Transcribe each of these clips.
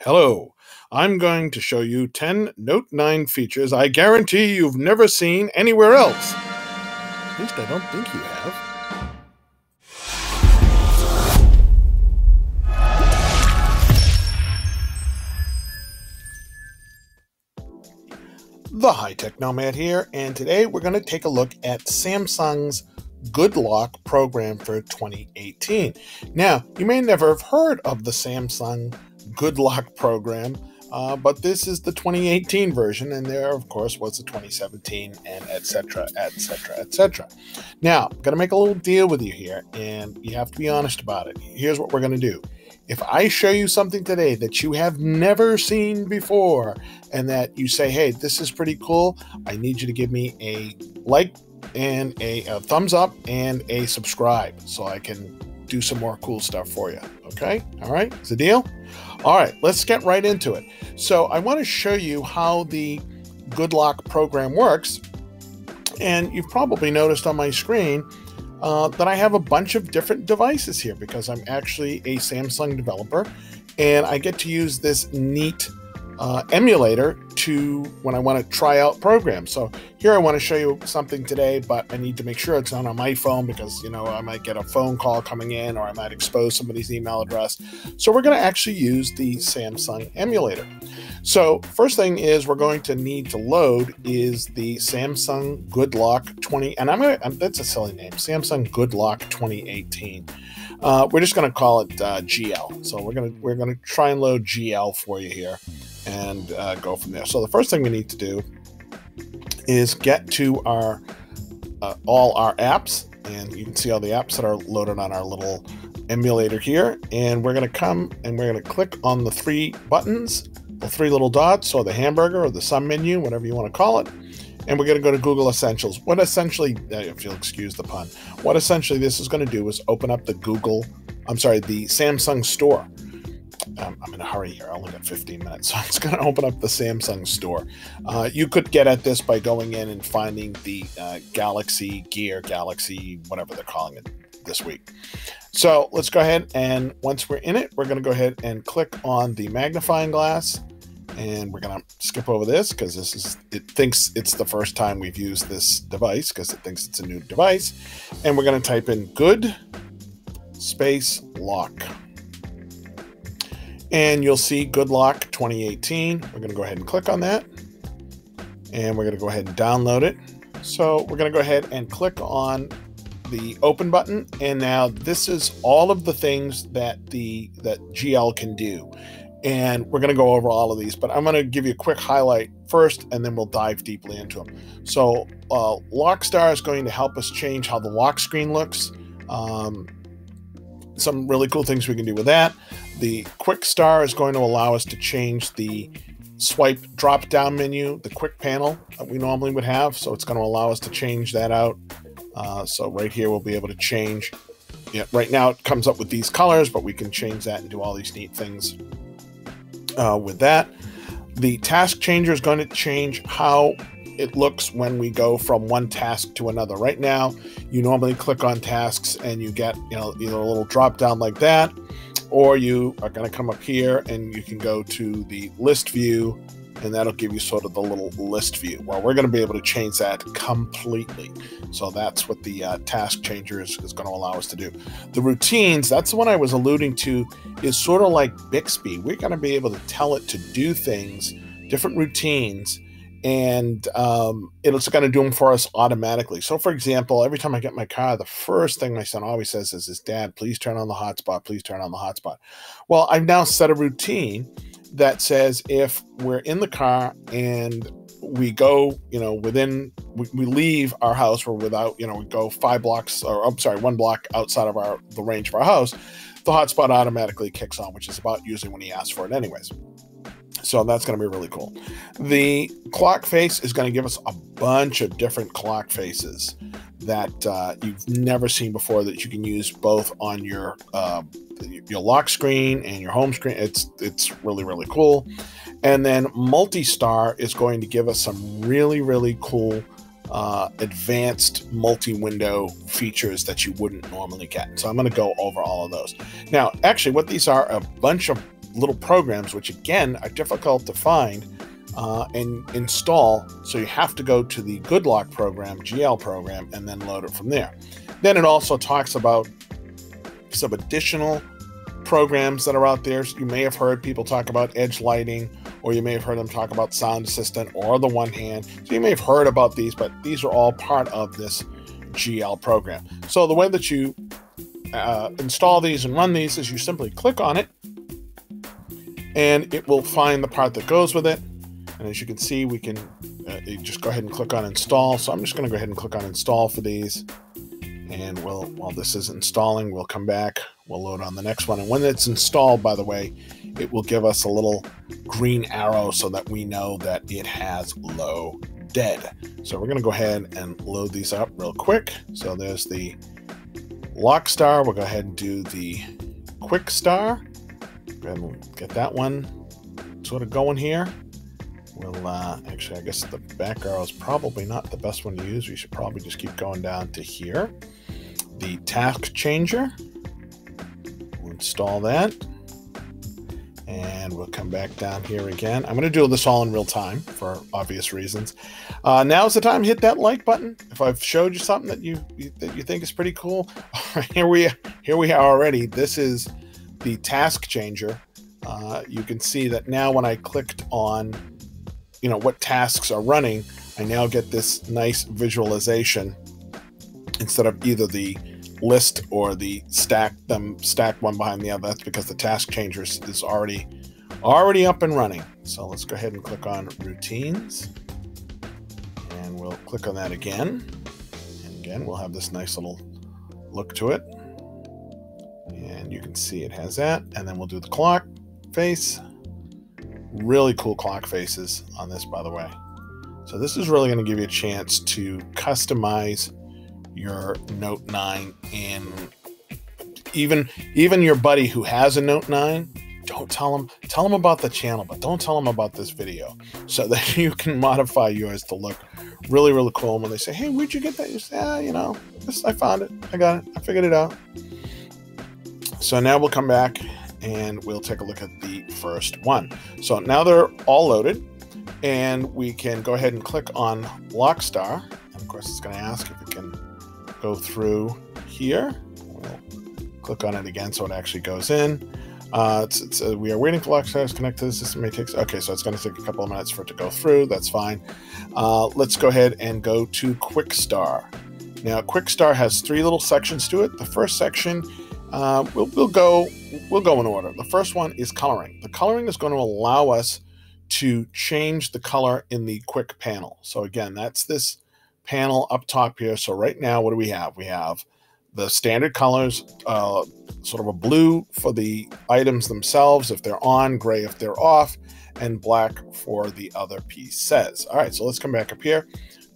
Hello, I'm going to show you 10 Note 9 features I guarantee you've never seen anywhere else. At least I don't think you have. The Hi Tech Nomad here, and today we're going to take a look at Samsung's Good Lock program for 2018. Now, you may never have heard of the Samsung Good Lock program, but this is the 2018 version, and there, of course, was the 2017 and etc., etc., etc. Now, I'm going to make a little deal with you here, and you have to be honest about it. Here's what we're going to do. If I show you something today that you have never seen before, and that you say, hey, this is pretty cool, I need you to give me a like and a thumbs up and a subscribe so I can do some more cool stuff for you. Okay? All right? Is the deal? All right, let's get right into it. So I want to show you how the Good Lock program works. And you've probably noticed on my screen that I have a bunch of different devices here because I'm actually a Samsung developer, and I get to use this neat emulator to when I want to try out programs. So here I want to show you something today, but I need to make sure it's not on my phone because, you know, I might get a phone call coming in or I might expose somebody's email address. So we're going to actually use the Samsung emulator. So first thing is we're going to need to load is the Samsung Good Lock 20, and that's a silly name, Samsung Good Lock 2018. We're just going to call it GL. So we're going to try and load GL for you here and go from there. So the first thing we need to do is get to our all our apps, and you can see all the apps that are loaded on our little emulator here. And we're going to come and we're going to click on the three buttons, the three little dots, or the hamburger or the sum menu, whatever you want to call it. And we're going to go to Google Essentials. What essentially, if you'll excuse the pun, what essentially this is going to do is open up the the Samsung store. I'm in a hurry here. I only got 15 minutes, so it's going to open up the Samsung store. You could get at this by going in and finding the Galaxy Gear, Galaxy, whatever they're calling it this week. So let's go ahead, and once we're in it, we're going to go ahead and click on the magnifying glass. And we're going to skip over this because it thinks it's the first time we've used this device because it thinks it's a new device. And we're going to type in Good Space Lock. And you'll see Good Lock 2018. We're going to go ahead and click on that. And we're going to go ahead and download it. So we're going to go ahead and click on the open button. And now this is all of the things that that GL can do. And we're going to go over all of these, but I'm going to give you a quick highlight first, and then we'll dive deeply into them. So LockStar is going to help us change how the lock screen looks. Some really cool things we can do with that. The QuickStar is going to allow us to change the swipe drop-down menu, the quick panel that we normally would have. So it's going to allow us to change that out. So right here, we'll be able to change. Yeah, right now it comes up with these colors, but we can change that and do all these neat things. With that, the task changer is going to change how it looks when we go from one task to another. Right now, you normally click on tasks and you get, either a little drop down like that, or you are going to come up here and you can go to the list view, and that'll give you sort of the little list view. Well, we're going to be able to change that completely. So that's what the task changer is going to allow us to do. The routines, that's the one I was alluding to, is sort of like Bixby. We're going to be able to tell it to do things, different routines, and it's going to do them for us automatically. So, for example, every time I get my car, the first thing my son always says is, Dad, please turn on the hotspot. Please turn on the hotspot. Well, I've now set a routine that says if we're in the car and we go, we leave our house, or without, we go 5 blocks, or I'm sorry, 1 block outside of the range of our house, the hotspot automatically kicks on, which is about usually when he asks for it anyways. So that's going to be really cool. The Clockface is going to give us a bunch of different clock faces that you've never seen before, that you can use both on your lock screen and your home screen. It's really, really cool. And then Multi-Star is going to give us some really, really cool advanced multi-window features that you wouldn't normally get. So I'm going to go over all of those. Now, actually, what these are a bunch of little programs, which again are difficult to find and install. So you have to go to the GoodLock program, GL program, and then load it from there. Then it also talks about some additional programs that are out there. You may have heard people talk about edge lighting, or you may have heard them talk about Sound Assistant or the One Hand. So you may have heard about these, but these are all part of this GL program. So the way that you install these and run these is you simply click on it, and it will find the part that goes with it. And as you can see, we can you just go ahead and click on install. So I'm just going to go ahead and click on install for these. And while this is installing, we'll come back, we'll load on the next one. And when it's installed, by the way, it will give us a little green arrow so that we know that it has loaded. So we're going to go ahead and load these up real quick. So there's the LockStar. We'll go ahead and do the QuickStar. Go ahead and get that one sort of going here. We'll actually, I guess the back arrow is probably not the best one to use. We should probably just keep going down to here. The task changer. We'll install that. And we'll come back down here again. I'm going to do this all in real time for obvious reasons. Now's the time to hit that like button. If I've showed you something that you think is pretty cool, here we are already. This is the task changer. You can see that now when I clicked on what tasks are running, I now get this nice visualization instead of either the list or the stacked one behind the other. That's because the task changer is already up and running. So let's go ahead and click on routines, and we'll click on that again. And again, we'll have this nice little look to it. And you can see it has that. And then we'll do the clock face. Really cool clock faces on this, by the way. So this is really going to give you a chance to customize your Note 9, and even your buddy who has a Note 9, don't tell them about the channel, but don't tell them about this video, so that you can modify yours to look really, really cool. And when they say, "Hey, where'd you get that?" You say, I found it, I got it, I figured it out. So now we'll come back and we'll take a look at the first one. So now they're all loaded, and we can go ahead and click on LockStar. And of course, it's going to ask if it can go through here. We'll click on it again so it actually goes in. We are waiting for LockStar to connect to the system. Okay, so it's going to take a couple of minutes for it to go through. That's fine. Let's go ahead and go to QuickStar. Now, QuickStar has 3 little sections to it. The first section, we'll go in order. The first one is coloring. The coloring is going to allow us to change the color in the quick panel. So again, that's this panel up top here. So right now, what do we have? We have the standard colors, sort of a blue for the items themselves if they're on, gray if they're off, and black for the other pieces. All right, so let's come back up here.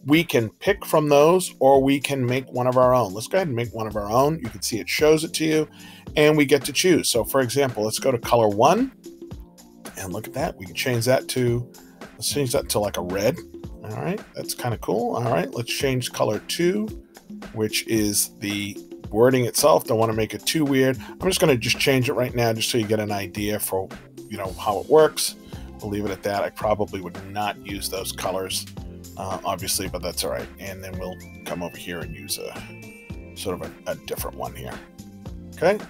We can pick from those, or we can make one of our own. Let's go ahead and make one of our own. You can see it shows it to you, and we get to choose. So for example, let's go to color 1, and look at that. We can change that to, let's change that to like a red. All right, that's kind of cool. All right, let's change color 2, which is the wording itself. Don't want to make it too weird. I'm just going to change it right now, just so you get an idea for how it works. We'll leave it at that. I probably would not use those colors, obviously, but that's all right. And then we'll come over here and use a sort of a different one here. Okay.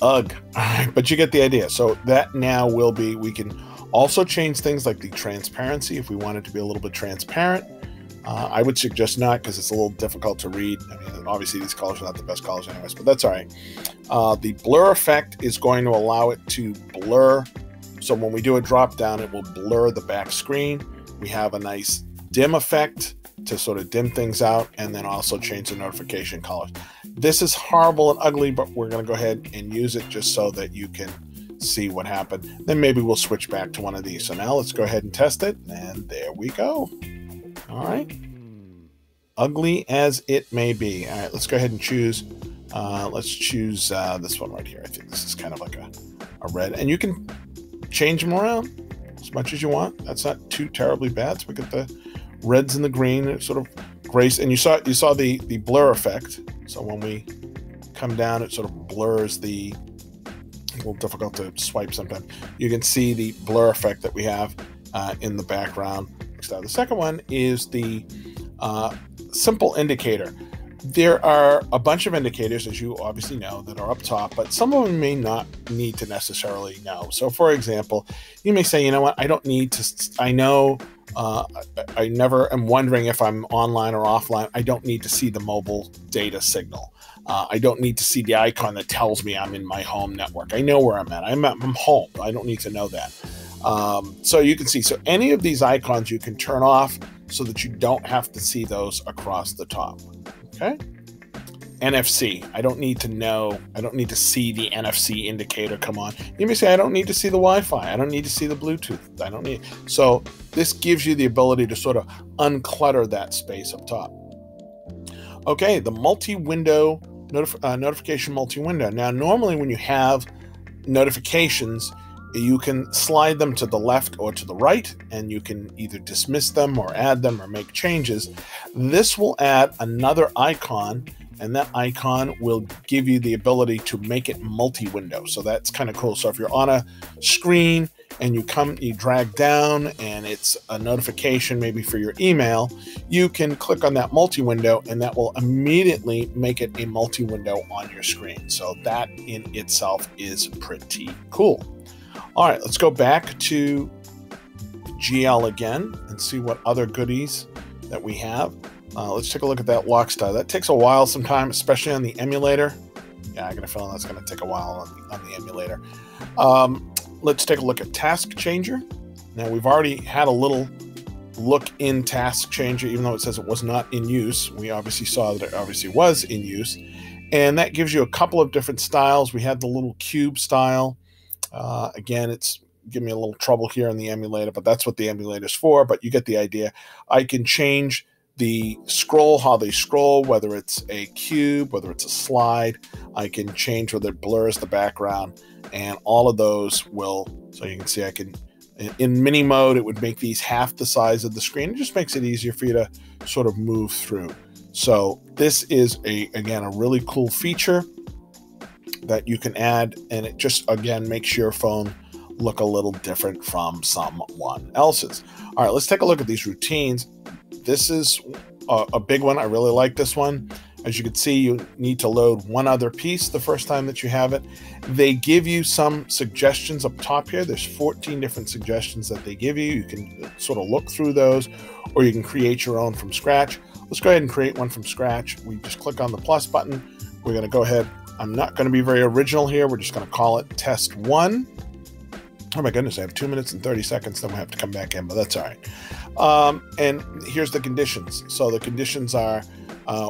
Ugh. All right, but you get the idea. So that now will be, we can also change things like the transparency if we want it to be a little bit transparent. I would suggest not, because it's a little difficult to read. I mean, obviously these colors are not the best colors anyways, but that's all right. The blur effect is going to allow it to blur. So when we do a drop down, it will blur the back screen. We have a nice dim effect to sort of dim things out, and then also change the notification colors. This is horrible and ugly, but we're going to go ahead and use it just so that you can see what happened. Then maybe we'll switch back to one of these. So now let's go ahead and test it, and there we go. All right. Ugly as it may be. All right, let's go ahead and choose. Let's choose this one right here. I think this is kind of like a red. And you can change them around as much as you want. That's not too terribly bad. So we get the reds and the green. It sort of grace. And you saw the blur effect. So when we come down, it sort of blurs the little difficult to swipe sometimes. You can see the blur effect that we have in the background. The second one is the simple indicator. There are a bunch of indicators, as you obviously know, that are up top, but some of them may not need to necessarily know. So for example, you may say, you know what, I don't need to, I know, I never am wondering if I'm online or offline. I don't need to see the mobile data signal. I don't need to see the icon that tells me I'm in my home network. I know where I'm at. I'm home. I don't need to know that. So you can see, so any of these icons you can turn off so that you don't have to see those across the top. Okay. NFC. I don't need to know. I don't need to see the NFC indicator come on. You may say, I don't need to see the Wi-Fi. I don't need to see the Bluetooth. I don't need. So this gives you the ability to sort of unclutter that space up top. Okay. The multi-window notification multi-window. Now, normally when you have notifications, you can slide them to the left or to the right, and you can either dismiss them or add them or make changes. This will add another icon, and that icon will give you the ability to make it multi-window. So that's kind of cool. So if you're on a screen and you drag down and it's a notification maybe for your email, you can click on that multi-window and that will immediately make it a multi-window on your screen. So that in itself is pretty cool. All right, let's go back to GL again and see what other goodies that we have. Let's take a look at that LockStar. That takes a while sometime, especially on the emulator. Yeah, I got a feeling that's going to take a while on the emulator. Let's take a look at Task Changer. Now, we've already had a little look in Task Changer, even though it says it was not in use. We obviously saw that it obviously was in use. And that gives you a couple of different styles. We had the little cube style. Again, it's giving me a little trouble here in the emulator, but that's what the emulator is for. But you get the idea. I can change the scroll, how they scroll, whether it's a cube, whether it's a slide. I can change whether it blurs the background, and all of those will, so you can see I can, in mini mode, it would make these half the size of the screen. It just makes it easier for you to sort of move through. So this is, again, a really cool feature that you can add, and it just, again, makes your phone look a little different from someone else's. All right, let's take a look at these routines. This is a big one. I really like this one. As you can see, you need to load one other piece the first time that you have it. They give you some suggestions up top here. There's 14 different suggestions that they give you. You can sort of look through those, or you can create your own from scratch. Let's go ahead and create one from scratch. We just click on the plus button. We're going to go ahead. I'm not going to be very original here. We're just going to call it test 1. Oh my goodness, I have 2 minutes and 30 seconds. Then we have to come back in, but that's all right. And here's the conditions. So the conditions are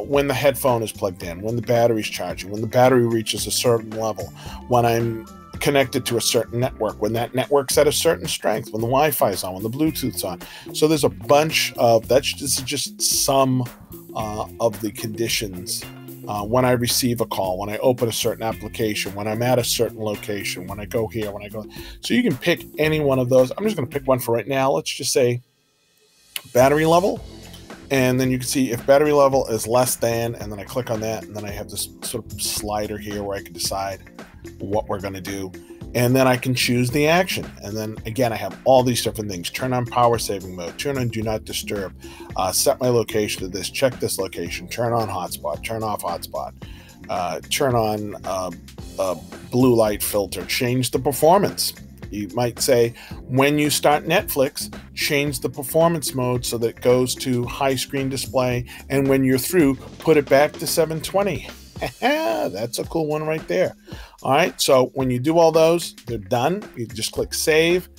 when the headphone is plugged in, when the battery's charging, when the battery reaches a certain level, when I'm connected to a certain network, when that network's at a certain strength, when the Wi-Fi is on, when the Bluetooth's on. So there's a bunch of, this is just some of the conditions. When I receive a call, when I open a certain application, when I'm at a certain location, when I go here, when I go. So you can pick any one of those. I'm just going to pick one for right now. Let's just say battery level. And then you can see if battery level is less than, and then I click on that, and then I have this sort of slider here where I can decide what we're going to do. And then I can choose the action. And then again, I have all these different things. Turn on power saving mode, turn on do not disturb, set my location to this, check this location, turn on hotspot, turn off hotspot, turn on blue light filter, change the performance. You might say, when you start Netflix, change the performance mode so that it goes to high screen display. And when you're through, put it back to 720. That's a cool one right there. All right, so when you do all those, they're done. You just click save,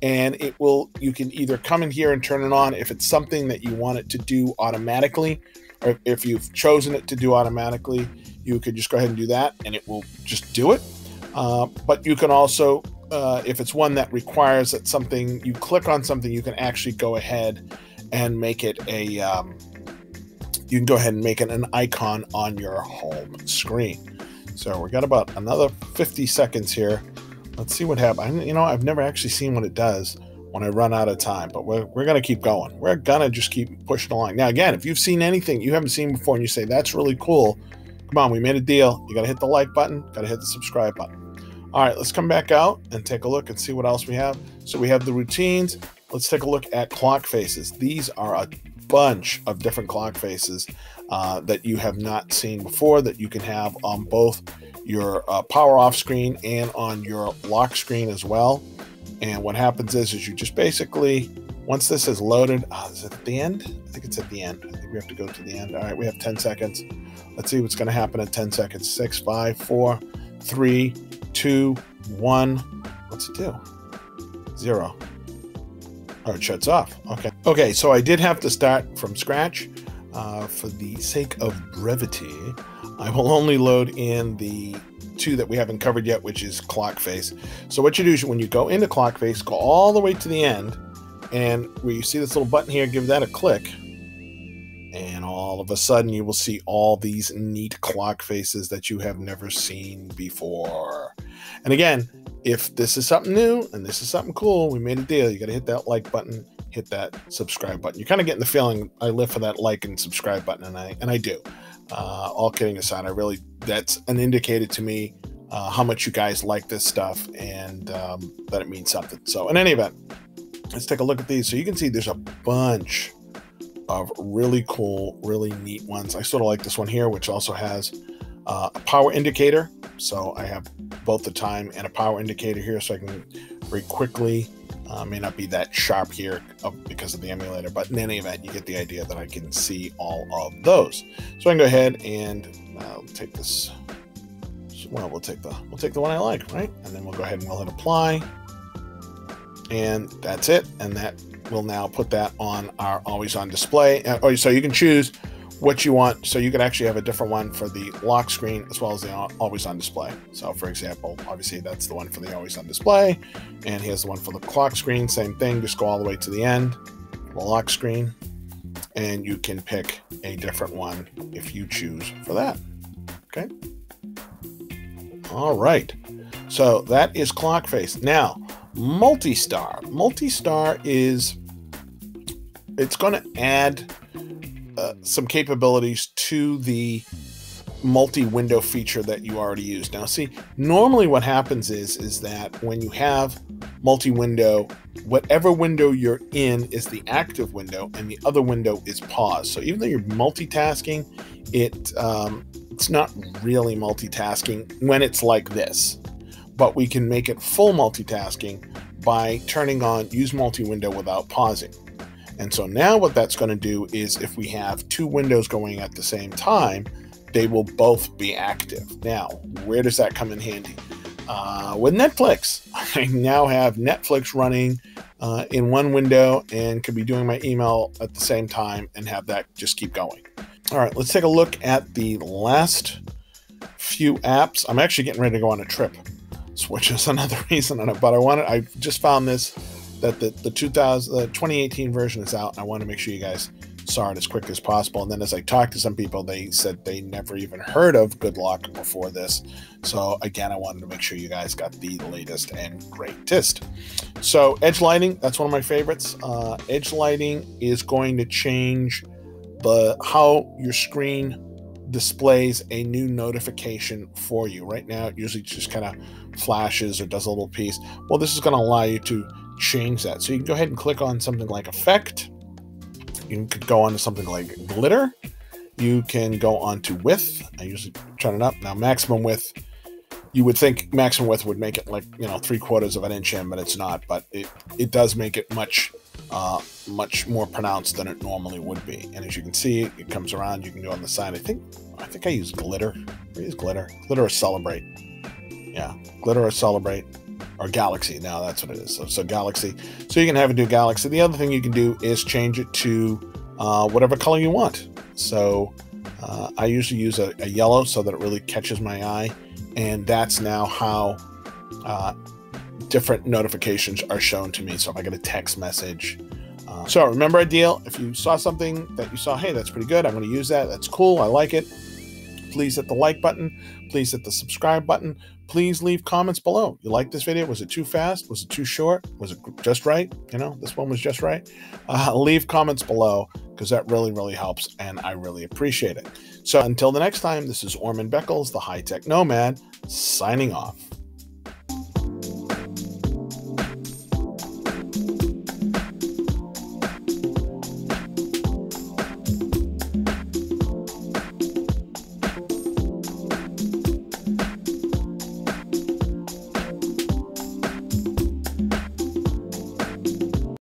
and it will, you can either come in here and turn it on if it's something that you want it to do automatically, or if you've chosen it to do automatically, you could just go ahead and do that and it will just do it. But you can also, if it's one that requires that something, you click on something, you can actually go ahead and make it a, you can go ahead and make it an icon on your home screen. So we got about another 50 seconds here. Let's see what happens. You know, I've never actually seen what it does when I run out of time, but we're going to keep going. We're going to just keep pushing along. Now, again, if you've seen anything you haven't seen before and you say, that's really cool, come on, we made a deal. You got to hit the like button, got to hit the subscribe button. All right, let's come back out and take a look and see what else we have. So we have the routines. Let's take a look at clock faces. These are a bunch of different clock faces that you have not seen before, that you can have on both your power off screen and on your lock screen as well. And what happens is you just basically, once this is loaded, is it at the end? I think it's at the end. I think we have to go to the end. All right, we have 10 seconds. Let's see what's going to happen in 10 seconds. 6, 5, 4, 3, 2, 1. What's it do? 0. Oh, it shuts off. Okay. Okay, so I did have to start from scratch. For the sake of brevity, I will only load in the 2 that we haven't covered yet, which is Clockface. So what you do is when you go into Clockface, go all the way to the end, and where you see this little button here, give that a click, and all of a sudden you will see all these neat clock faces that you have never seen before. And again, if this is something new and this is something cool, we made a deal. You got to hit that like button, hit that subscribe button. You're kind of getting the feeling I live for that like and subscribe button, and I do. All kidding aside, that's an indicator to me how much you guys like this stuff, and that it means something. So in any event, let's take a look at these. So you can see there's a bunch of really cool, really neat ones. I sort of like this one here, which also has a power indicator. So I have both the time and a power indicator here, so I can very quickly, may not be that sharp here because of the emulator, but in any event, you get the idea that I can see all of those. So I can go ahead and take this. Well, we'll take the one I like, right? And then we'll go ahead and we'll hit apply, and that's it. And that will now put that on our always on display. So you can choose what you want. So you could actually have a different one for the lock screen as well as the always on display. So for example, obviously that's the one for the always on display, and here's the one for the clock screen. Same thing, just go all the way to the end, the lock screen, and you can pick a different one if you choose for that. Okay. All right. So that is Clockface. Now, Multi-Star. Multi-Star it's going to add some capabilities to the multi-window feature that you already use. Now, see, normally what happens is that when you have multi-window, whatever window you're in is the active window and the other window is paused. So even though you're multitasking, it's not really multitasking when it's like this. But we can make it full multitasking by turning on use multi-window without pausing. And so now what that's going to do is if we have 2 windows going at the same time, they will both be active. Now, where does that come in handy? With Netflix. I now have Netflix running in one window and could be doing my email at the same time and have that just keep going. All right, let's take a look at the last few apps. I'm actually getting ready to go on a trip, which is another reason, but I just found this, that the 2018 version is out, and I want to make sure you guys saw it as quick as possible. And then as I talked to some people, they said they never even heard of Good Lock before this. So again, I wanted to make sure you guys got the latest and greatest. So edge lighting, that's one of my favorites. Edge lighting is going to change how your screen displays a new notification for you. Right now, it usually just kind of flashes or does a little piece. Well, this is going to allow you to change that. So you can go ahead and click on something like effect. You could go on to something like glitter. You can go on to width. I usually turn it up. Now, maximum width, you would think maximum width would make it like, 3/4 of an inch in, but it's not. But it does make it much more pronounced than it normally would be. And as you can see, it comes around. You can go on the side. I think I use glitter. I use glitter or celebrate. Yeah, glitter or celebrate. Or Galaxy. Now that's what it is. So Galaxy. So you can have it do Galaxy. The other thing you can do is change it to whatever color you want. So I usually use a yellow so that it really catches my eye. And that's now how different notifications are shown to me. So if I get a text message. So remember our deal. If you saw something that you saw, hey, that's pretty good, I'm going to use that. That's cool. I like it. Please hit the like button. Please hit the subscribe button. Please leave comments below. You like this video? Was it too fast? Was it too short? Was it just right? This one was just right. Leave comments below because that really, really helps, and I really appreciate it. So until the next time, this is Orman Beckles, the Hi Tech Nomad, signing off.